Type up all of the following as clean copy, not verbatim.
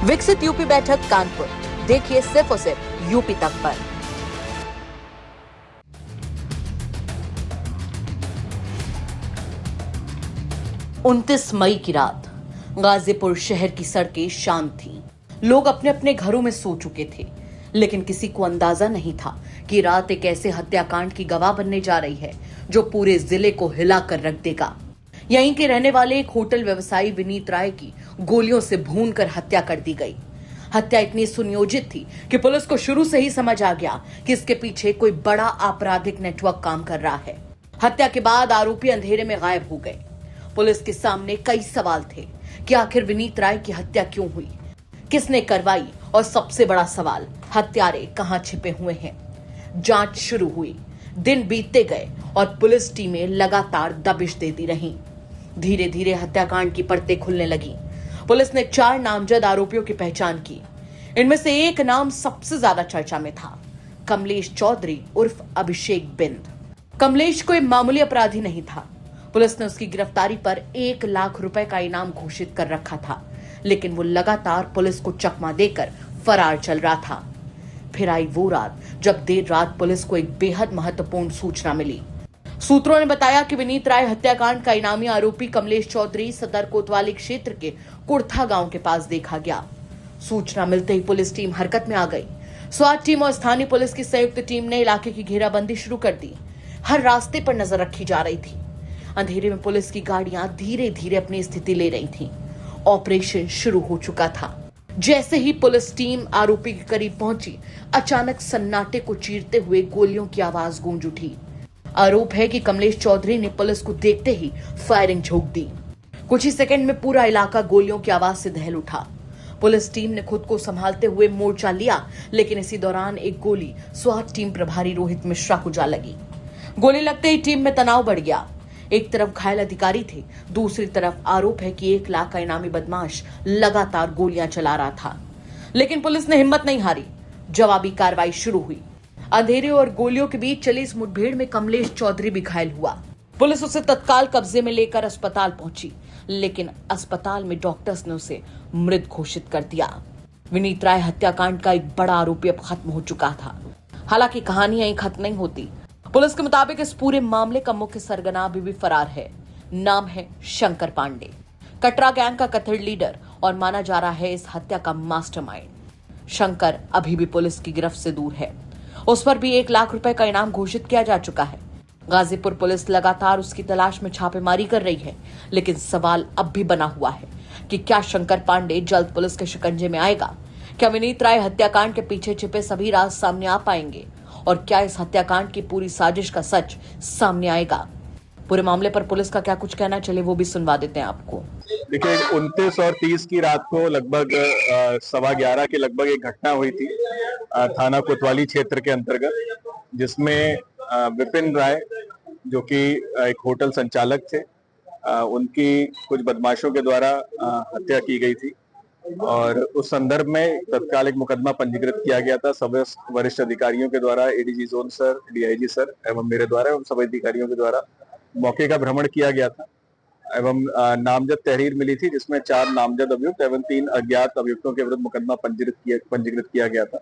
विकसित यूपी बैठक कानपुर, देखिए सिर्फ और सिर्फ यूपी तक पर। उनतीस मई की रात गाजीपुर शहर की सड़कें शांत थीं। लोग अपने अपने घरों में सो चुके थे, लेकिन किसी को अंदाजा नहीं था कि रात एक ऐसे हत्याकांड की गवाह बनने जा रही है जो पूरे जिले को हिला कर रख देगा। यहीं के रहने वाले एक होटल व्यवसायी विनीत राय की गोलियों से भूनकर हत्या कर दी गई। हत्या इतनी सुनियोजित थी कि पुलिस को शुरू से ही समझ आ गया कि इसके पीछे कोई बड़ा आपराधिक नेटवर्क काम कर रहा है। हत्या के बाद आरोपी अंधेरे में गायब हो गए। पुलिस के सामने कई सवाल थे कि आखिर विनीत राय की हत्या क्यों हुई, किसने करवाई, और सबसे बड़ा सवाल, हत्यारे कहां छिपे हुए हैं। जांच शुरू हुई, दिन बीतते गए और पुलिस टीमें लगातार दबिश देती रहीं। धीरे धीरे हत्याकांड की परतें खुलने लगी। पुलिस ने 4 नामजद आरोपियों की पहचान की। इनमें से एक नाम सबसे ज्यादा चर्चा में था, कमलेश चौधरी उर्फ अभिषेक बिंद। कमलेश कोई मामूली अपराधी नहीं था। पुलिस ने उसकी गिरफ्तारी पर 1 लाख रुपए का इनाम घोषित कर रखा था, लेकिन वो लगातार पुलिस को चकमा देकर फरार चल रहा था। फिर आई वो रात जब देर रात पुलिस को एक बेहद महत्वपूर्ण सूचना मिली। सूत्रों ने बताया कि विनीत राय हत्याकांड का इनामी आरोपी कमलेश चौधरी सदर कोतवाली क्षेत्र के कुर्था गांव के पास देखा गया। सूचना मिलते ही पुलिस टीम हरकत में आ गई। स्वात टीम और स्थानीय पुलिस की संयुक्त टीम ने इलाके की घेराबंदी शुरू कर दी। हर रास्ते पर नजर रखी जा रही थी। अंधेरे में पुलिस की गाड़ियां धीरे धीरे अपनी स्थिति ले रही थीं। ऑपरेशन शुरू हो चुका था। जैसे ही पुलिस टीम आरोपी के करीब पहुंची, अचानक सन्नाटे को चीरते हुए गोलियों की आवाज गूंज उठी। आरोप है कि कमलेश चौधरी ने पुलिस को देखते ही फायरिंग झोंक दी। कुछ ही सेकंड में पूरा इलाका गोलियों की आवाज से दहल उठा। पुलिस टीम ने खुद को संभालते हुए मोर्चा लिया, लेकिन इसी दौरान एक गोली स्वात टीम प्रभारी रोहित मिश्रा को जा लगी। गोली लगते ही टीम में तनाव बढ़ गया। एक तरफ घायल अधिकारी थे, दूसरी तरफ आरोप है कि 1 लाख का इनामी बदमाश लगातार गोलियां चला रहा था। लेकिन पुलिस ने हिम्मत नहीं हारी। जवाबी कार्रवाई शुरू हुई। अंधेरे और गोलियों के बीच चली इस मुठभेड़ में कमलेश चौधरी भी घायल हुआ। पुलिस उसे तत्काल कब्जे में लेकर अस्पताल पहुंची, लेकिन अस्पताल में डॉक्टर्स ने उसे मृत घोषित कर दिया। विनीत राय हत्याकांड का एक बड़ा आरोपी अब खत्म हो चुका था। हालांकि कहानी यहीं खत्म नहीं होती। पुलिस के मुताबिक इस पूरे मामले का मुख्य सरगना अभी भी फरार है। नाम है शंकर पांडे। कटरा गैंग का कथित लीडर और माना जा रहा है इस हत्या का मास्टरमाइंड। शंकर अभी भी पुलिस की गिरफ्त से दूर है। उस पर भी 1 लाख रुपए का इनाम घोषित किया जा चुका है। गाजीपुर पुलिस लगातार उसकी तलाश में छापेमारी कर रही है, लेकिन सवाल अब भी बना हुआ है कि क्या शंकर पांडे जल्द पुलिस के शिकंजे में आएगा? क्या विनीत राय हत्याकांड के पीछे छिपे सभी राज सामने आ पाएंगे? और क्या इस हत्याकांड की पूरी साजिश का सच सामने आएगा? पूरे मामले पर पुलिस का क्या कुछ कहना, चले वो भी सुनवा देते हैं आपको। देखिए, 29 और 30 की रात को लगभग 11:15 के लगभग एक घटना हुई थी थाना कोतवाली क्षेत्र के अंतर्गत, जिसमें विपिन राय जो कि एक होटल संचालक थे, उनकी कुछ बदमाशों के द्वारा हत्या की गई थी। और उस संदर्भ में तत्काल एक मुकदमा पंजीकृत किया गया था सभी वरिष्ठ अधिकारियों के द्वारा, ADG zone sir, DIG sir एवं मेरे द्वारा एवं सभी अधिकारियों के द्वारा मौके का भ्रमण किया गया था एवं नामजद तहरीर मिली थी, जिसमें 4 नामजद अभियुक्त एवं 3 अज्ञात अभियुक्तों के विरुद्ध मुकदमा पंजीकृत किया गया था।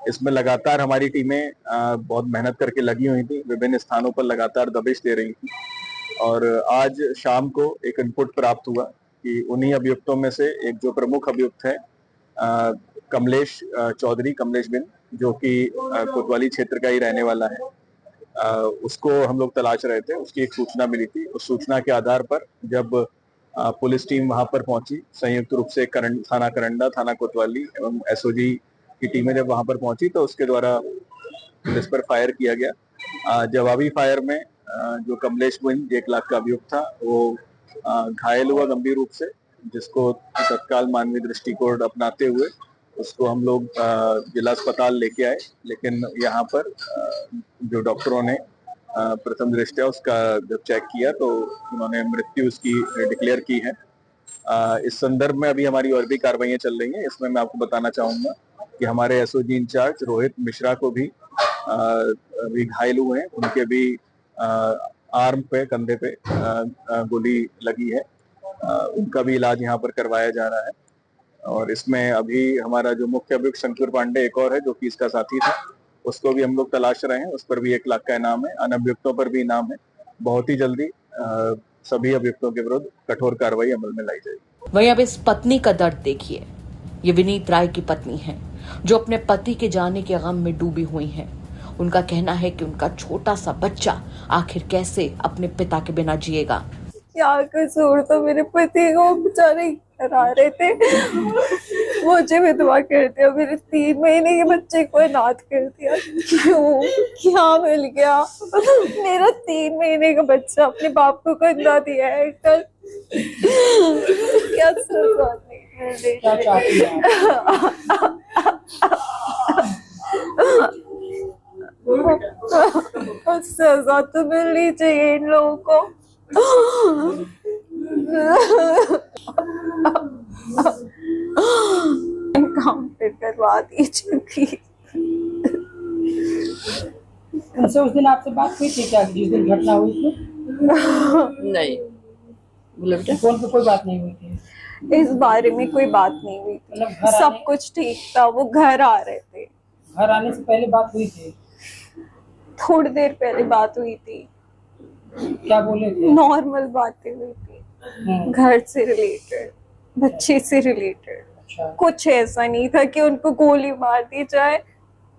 इसमें लगातार हमारी टीमें बहुत मेहनत करके लगी हुई थी, विभिन्न स्थानों पर लगातार दबिश दे रही थी। और आज शाम को एक इनपुट प्राप्त हुआ कि उन्हीं अभियुक्तों में से एक जो प्रमुख अभियुक्त है कमलेश चौधरी, कमलेश बिंद, जो कि कोतवाली क्षेत्र का ही रहने वाला है, उसको हम लोग तलाश रहे थे। उसकी एक सूचना मिली थी। उस सूचना के आधार पर जब पुलिस टीम वहां पर पहुंची, संयुक्त रूप से थाना करंडा, थाना कोतवाली एवं एसओजी की टीमें जब वहां पर पहुंची, तो उसके द्वारा पुलिस पर फायर किया गया। जवाबी फायर में जो कमलेश बिंद 1 लाख का अभियुक्त था, वो घायल हुआ गंभीर रूप से, जिसको तत्काल मानवीय दृष्टिकोण अपनाते हुए उसको हम लोग जिला अस्पताल लेके आए। लेकिन यहाँ पर जो डॉक्टरों ने प्रथम दृष्टया उसका जब चेक किया, तो उन्होंने मृत्यु उसकी डिक्लेयर की है। इस संदर्भ में अभी हमारी और भी कार्रवाइयां चल रही हैं। इसमें मैं आपको बताना चाहूंगा कि हमारे एसओजी इंचार्ज रोहित मिश्रा को भी अभी घायल हुए हैं। उनके भी आर्म पे, कंधे पे गोली लगी है। उनका भी इलाज यहाँ पर करवाया जा रहा है। और इसमें अभी हमारा जो मुख्य अभियुक्त शंकर पांडे एक और है जो कि इसका साथी था, उसको भी हम लोग तलाश रहे हैं। उस पर भी 1 लाख का इनाम है। अन्य अभियुक्तों पर भी इनाम है। बहुत ही जल्दी सभी अभियुक्तों के विरुद्ध कठोर कार्रवाई अमल में लाई जाएगी। वहीं अब इस पत्नी का दर्द देखिए। ये विनीत राय की पत्नी है जो अपने पति के जाने के गम में डूबी हुई हैं। उनका कहना है कि उनका छोटा सा बच्चा आखिर कैसे अपने पिता के बिना जिएगा। क्या कसूर था मेरे पति को, बेचारे घर आ रहे थे, मुझे विधवा कर दिया, मेरे 3 महीने के बच्चे को अनाथ कर दिया। क्यों, क्या मिल गया? मेरा 3 महीने का बच्चा अपने बाप को कंधा दिया है कल। क्या सजा सजा तो मिलनी चाहिए इन लोगों को। एनकाउंटर करवा दीजिए प्लीज। उनसे उस दिन आपसे बात हुई थी क्या, जिस दिन घटना हुई थी? नहीं, फोन पे कोई बात नहीं हुई थी? इस बारे में कोई बात नहीं हुई थी, सब कुछ ठीक था। वो घर आ रहे थे। घर आने से पहले बात हुई थी? थोड़ी देर पहले बात हुई थी। क्या बोले थे? नॉर्मल बातें हुई थी, घर से रिलेटेड, बच्चे से रिलेटेड। अच्छा। कुछ ऐसा नहीं था कि उनको गोली मार दी जाए,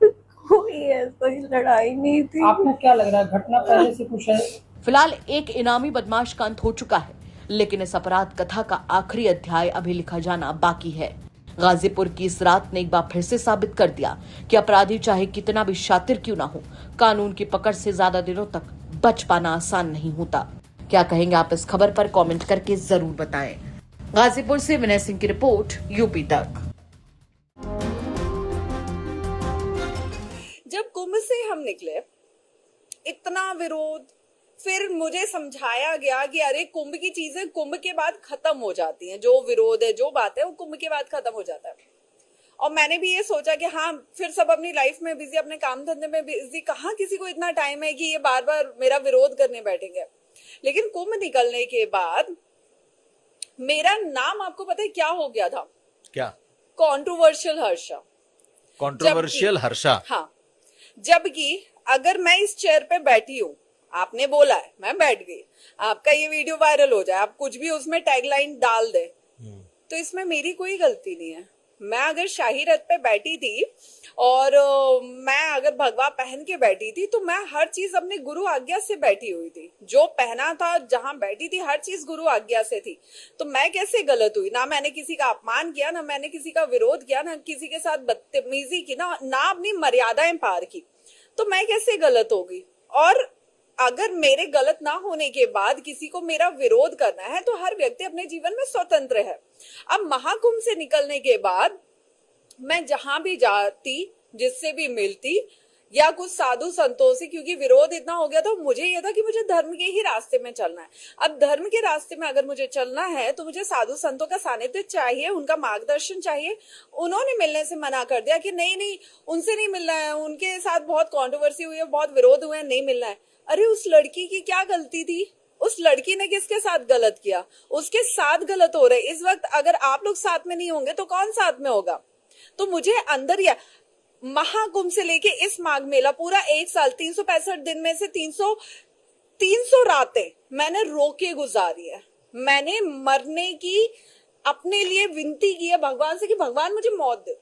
कोई ऐसा लड़ाई नहीं थी। आपको क्या लग रहा है, घटना पहले से कुछ है? फिलहाल एक इनामी बदमाश का अंत हो चुका है, लेकिन इस अपराध कथा का आखिरी अध्याय अभी लिखा जाना बाकी है। गाजीपुर की इस रात ने एक बार फिर से साबित कर दिया कि अपराधी चाहे कितना भी शातिर क्यों ना हो, कानून की पकड़ से ज्यादा दिनों तक बच पाना आसान नहीं होता। क्या कहेंगे आप इस खबर पर कमेंट करके जरूर बताएं। गाजीपुर से विनय सिंह की रिपोर्ट, यूपी तक। जब कुंभ से हम निकले, इतना विरोध, फिर मुझे समझाया गया कि अरे कुंभ की चीजें कुंभ के बाद खत्म हो जाती हैं, जो विरोध है, जो बात है, वो कुंभ के बाद खत्म हो जाता है। और मैंने भी ये सोचा कि हाँ, फिर सब अपनी लाइफ में बिजी, अपने काम धंधे में बिजी, कहाँ किसी को इतना टाइम है कि ये बार बार मेरा विरोध करने बैठेंगे। लेकिन कुंभ निकलने के बाद मेरा नाम, आपको पता है क्या हो गया था? क्या? कंट्रोवर्शियल हर्षा। कंट्रोवर्शियल हर्षा? हाँ, जबकि अगर मैं इस चेयर पे बैठी हूँ, आपने बोला है, मैं बैठ गई, आपका ये वीडियो वायरल हो जाए, आप कुछ भी उसमें टैगलाइन डाल दे, तो इसमें मेरी कोई गलती नहीं है। मैं अगर शाही रथ पे बैठी थी और मैं अगर भगवा पहन के बैठी थी, तो मैं हर चीज अपने गुरु आज्ञा से बैठी हुई थी। जो पहना था, जहां बैठी थी, हर चीज गुरु आज्ञा से थी। तो मैं कैसे गलत हुई? ना मैंने किसी का अपमान किया, ना मैंने किसी का विरोध किया, ना किसी के साथ बदतमीजी की, ना अपनी मर्यादाएं पार की। तो मैं कैसे गलत होगी? और अगर मेरे गलत ना होने के बाद किसी को मेरा विरोध करना है, तो हर व्यक्ति अपने जीवन में स्वतंत्र है। अब महाकुंभ से निकलने के बाद मैं जहां भी जाती, जिससे भी मिलती, या कुछ साधु संतों से, क्योंकि विरोध इतना हो गया था, मुझे यह था कि मुझे धर्म के ही रास्ते में चलना है। अब धर्म के रास्ते में अगर मुझे चलना है, तो मुझे साधु संतों का सानिध्य चाहिए, उनका मार्गदर्शन चाहिए। उन्होंने मिलने से मना कर दिया कि नहीं, उनसे नहीं मिलना है, उनके साथ बहुत कॉन्ट्रोवर्सी हुई है, बहुत विरोध हुए हैं, नहीं मिलना है। अरे उस लड़की की क्या गलती थी? उस लड़की ने किसके साथ गलत किया? उसके साथ गलत हो रहे। इस वक्त अगर आप लोग साथ में नहीं होंगे, तो कौन साथ में होगा? तो मुझे अंदर या महाकुंभ से लेके इस माघ मेला, पूरा 1 साल, 365 दिन में से 300 रातें मैंने रो के गुजारी है। मैंने मरने की अपने लिए विनती की है भगवान से कि भगवान मुझे मौत दे।